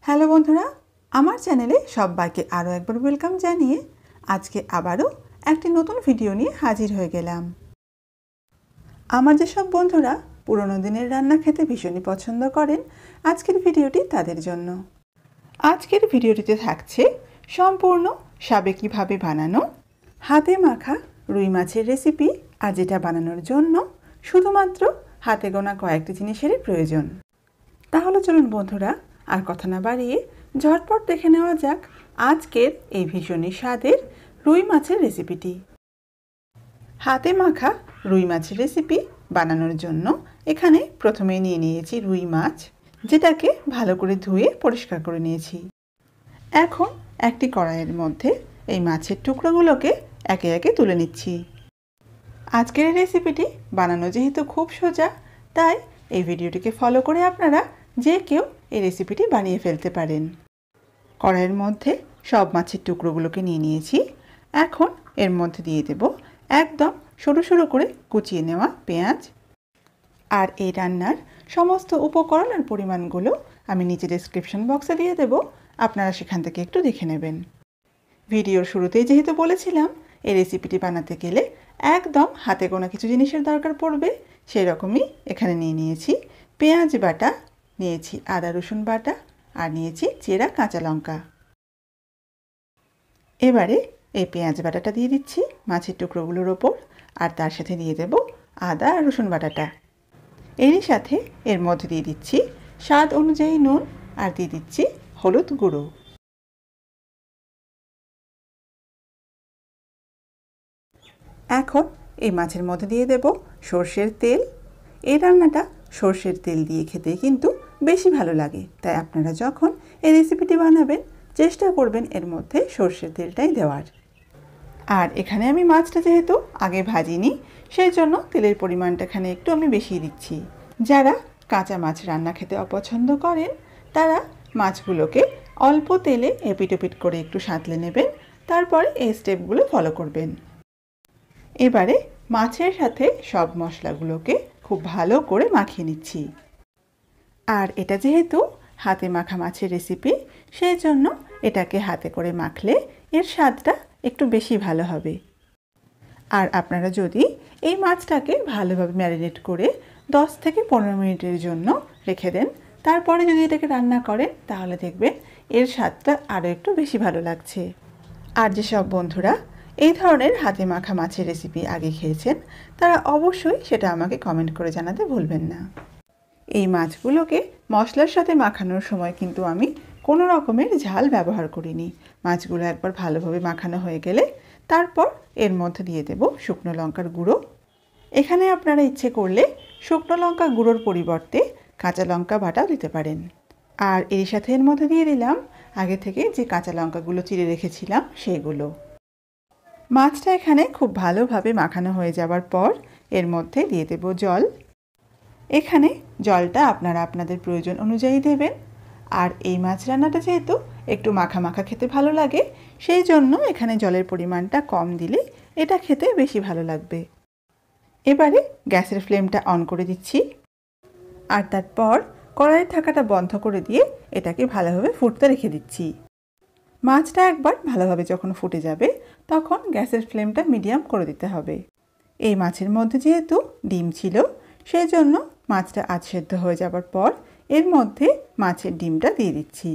Hello বন্ধুরা, আমার চ্যানেলে সবাইকে আরও একবার ওয়েলকাম জানিয়ে আজকে আবারও একটি নতুন ভিডিও নিয়ে হাজির হয়ে গেলাম। আমার যেসব বন্ধুরা পুরনো দিনের রান্না খেতে ভীষণই পছন্দ করেন, আজকের ভিডিওটি তাদের জন্য। আজকের ভিডিওটিতে থাকছে সম্পূর্ণ সাবেকিভাবে বানানো হাতে মাখা রুই মাছের রেসিপি, আর যেটা বানানোর জন্য শুধুমাত্র হাতে গোনা কয়েকটি জিনিসেরই প্রয়োজন। তাহলে চলুন বন্ধুরা, আর কথা না বাড়িয়ে ঝটপট দেখে নেওয়া যাক আজকের এই ভীষণই স্বাদের রুই মাছের রেসিপিটি। হাতে মাখা রুই মাছের রেসিপি বানানোর জন্য এখানে প্রথমে নিয়ে নিয়েছি রুই মাছ, যেটাকে ভালো করে ধুয়ে পরিষ্কার করে নিয়েছি। এখন একটি কড়াইয়ের মধ্যে এই মাছের টুকরোগুলোকে একে একে তুলে নিচ্ছি। আজকের এই রেসিপিটি বানানো যেহেতু খুব সোজা, তাই এই ভিডিওটিকে ফলো করে আপনারা যে কেউ এই রেসিপিটি বানিয়ে ফেলতে পারেন। কড়াইয়ের মধ্যে সব মাছের টুকরোগুলোকে নিয়ে নিয়েছি। এখন এর মধ্যে দিয়ে দেব একদম সরু সরু করে কুচিয়ে নেওয়া পেঁয়াজ। আর এই রান্নার সমস্ত উপকরণ আর পরিমাণগুলো আমি নিচে ডেসক্রিপশন বক্সে দিয়ে দেব, আপনারা সেখান থেকে একটু দেখে নেবেন। ভিডিওর শুরুতেই যেহেতু বলেছিলাম এই রেসিপিটি বানাতে গেলে একদম হাতে গোনা কিছু জিনিসের দরকার পড়বে, সেই রকমই এখানে নিয়ে নিয়েছি পেঁয়াজ বাটা, নিয়েছি আদা রসুন বাটা, আর নিয়েছি চেরা কাঁচা লঙ্কা। এবারে এই পেঁয়াজ বাটাটা দিয়ে দিচ্ছি মাছের টুকরোগুলোর ওপর, আর তার সাথে দিয়ে দেব আদা আর রসুন বাটাটা। এরই সাথে এর মধ্যে দিয়ে দিচ্ছি স্বাদ অনুযায়ী নুন, আর দিয়ে দিচ্ছি হলুদ গুঁড়ো। এখন এই মাছের মধ্যে দিয়ে দেব সর্ষের তেল। এই রান্নাটা সর্ষের তেল দিয়ে খেতে কিন্তু বেশি ভালো লাগে, তাই আপনারা যখন এই রেসিপিটি বানাবেন চেষ্টা করবেন এর মধ্যে সর্ষের তেলটাই দেওয়ার। আর এখানে আমি মাছটা যেহেতু আগে ভাজিনি, সেই জন্য তেলের পরিমাণটা এখানে একটু আমি বেশি দিচ্ছি। যারা কাঁচা মাছ রান্না খেতে অপছন্দ করেন তারা মাছগুলোকে অল্প তেলে এপিট করে একটু সাঁতলে নেবেন, তারপরে এই স্টেপগুলো ফলো করবেন। এবারে মাছের সাথে সব মশলাগুলোকে খুব ভালো করে মাখিয়ে নিচ্ছি। আর এটা যেহেতু হাতে মাখা মাছের রেসিপি, সেই জন্য এটাকে হাতে করে মাখলে এর স্বাদটা একটু বেশি ভালো হবে। আর আপনারা যদি এই মাছটাকে ভালোভাবে ম্যারিনেট করে 10 থেকে 15 মিনিটের জন্য রেখে দেন, তারপরে যদি এটাকে রান্না করেন তাহলে দেখবেন এর স্বাদটা আরও একটু বেশি ভালো লাগছে। আর যেসব বন্ধুরা এই ধরনের হাতে মাখা মাছের রেসিপি আগে খেয়েছেন তারা অবশ্যই সেটা আমাকে কমেন্ট করে জানাতে ভুলবেন না। এই মাছগুলোকে মশলার সাথে মাখানোর সময় কিন্তু আমি কোনো রকমের ঝাল ব্যবহার করিনি। মাছগুলো একবার ভালোভাবে মাখানো হয়ে গেলে তারপর এর মধ্যে দিয়ে দেব শুকনো লঙ্কার গুঁড়ো। এখানে আপনারা ইচ্ছে করলে শুকনো লঙ্কা গুঁড়োর পরিবর্তে কাঁচা লঙ্কা বাটাও দিতে পারেন। আর এর সাথে এর মধ্যে দিয়ে দিলাম আগে থেকে যে কাঁচা লঙ্কাগুলো চিড়ে রেখেছিলাম সেগুলো। মাছটা এখানে খুব ভালোভাবে মাখানো হয়ে যাওয়ার পর এর মধ্যে দিয়ে দেব জল। এখানে জলটা আপনারা আপনাদের প্রয়োজন অনুযায়ী দেবেন। আর এই মাছ রান্নাটা যেহেতু একটু মাখা মাখা খেতে ভালো লাগে, সেই জন্য এখানে জলের পরিমাণটা কম দিলে এটা খেতে বেশি ভালো লাগবে। এবারে গ্যাসের ফ্লেমটা অন করে দিচ্ছি, আর তারপর কড়াইয়ের ঢাকাটা বন্ধ করে দিয়ে এটাকে ভালোভাবে ফুটতে রেখে দিচ্ছি। মাছটা একবার ভালোভাবে যখন ফুটে যাবে তখন গ্যাসের ফ্লেমটা মিডিয়াম করে দিতে হবে। এই মাছের মধ্যে যেহেতু ডিম ছিল, সেই জন্য মাছটা আধ সেদ্ধ হয়ে যাবার পর এর মধ্যে মাছের ডিমটা দিয়ে দিচ্ছি।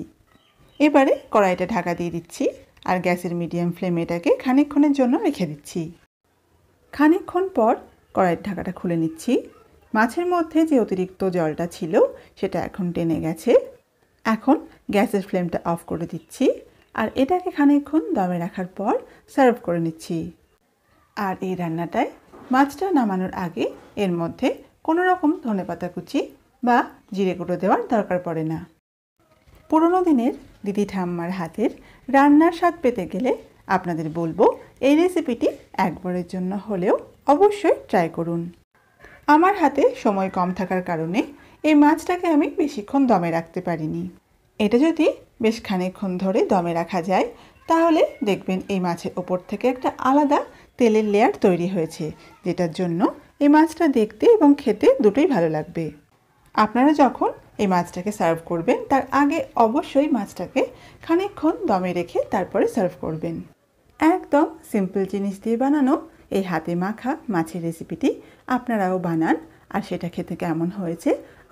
এবারে কড়াইটা ঢাকা দিয়ে দিচ্ছি, আর গ্যাসের মিডিয়াম ফ্লেমে এটাকে খানিকক্ষণের জন্য রেখে দিচ্ছি। খানিকক্ষণ পর কড়াইয়ের ঢাকাটা খুলে নিচ্ছি। মাছের মধ্যে যে অতিরিক্ত জলটা ছিল সেটা এখন টেনে গেছে। এখন গ্যাসের ফ্লেমটা অফ করে দিচ্ছি, আর এটাকে খানিকক্ষণ দমে রাখার পর সার্ভ করে নিচ্ছি। আর এই রান্নাটায় মাছটা নামানোর আগে এর মধ্যে কোনো রকম ধনেপাতা কুচি বা জিরে গুঁড়ো দেওয়ার দরকার পড়ে না। পুরনো দিনের দিদি ঠাম্মার হাতের রান্নার স্বাদ পেতে গেলে আপনাদের বলবো এই রেসিপিটি একবারের জন্য হলেও অবশ্যই ট্রাই করুন। আমার হাতে সময় কম থাকার কারণে এই মাছটাকে আমি বেশিক্ষণ দমে রাখতে পারিনি। এটা যদি বেশ খানিকক্ষণ ধরে দমে রাখা যায় তাহলে দেখবেন এই মাছের ওপর থেকে একটা আলাদা তেলের লেয়ার তৈরি হয়েছে, যেটার জন্য এই মাছটা দেখতে এবং খেতে দুটোই ভালো লাগবে। আপনারা যখন এই মাছটাকে সার্ভ করবেন তার আগে অবশ্যই মাছটাকে খানিকক্ষণ দমে রেখে তারপরে সার্ভ করবেন। একদম সিম্পল জিনিস দিয়ে বানানো এই হাতে মাখা মাছের রেসিপিটি আপনারাও বানান, আর সেটা খেতে কেমন হয়েছে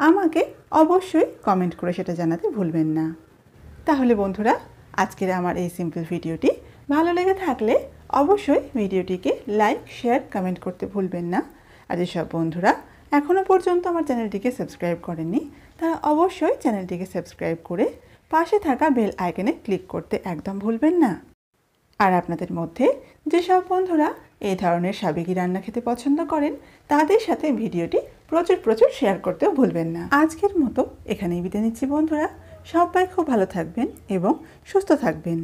আমাকে অবশ্যই কমেন্ট করে সেটা জানাতে ভুলবেন না। তাহলে বন্ধুরা, আজকের আমার এই সিম্পল ভিডিওটি ভালো লেগে থাকলে অবশ্যই ভিডিওটিকে লাইক, শেয়ার, কমেন্ট করতে ভুলবেন না। আর যেসব বন্ধুরা এখনও পর্যন্ত আমার চ্যানেলটিকে সাবস্ক্রাইব করেননি তারা অবশ্যই চ্যানেলটিকে সাবস্ক্রাইব করে পাশে থাকা বেল আইকনে ক্লিক করতে একদম ভুলবেন না। আর আপনাদের মধ্যে যেসব বন্ধুরা এই ধরনের সাবেকি রান্না খেতে পছন্দ করেন তাদের সাথে ভিডিওটি প্রচুর শেয়ার করতেও ভুলবেন না। আজকের মতো এখানেই বিদায় নিচ্ছি বন্ধুরা। সবাই খুব ভালো থাকবেন এবং সুস্থ থাকবেন।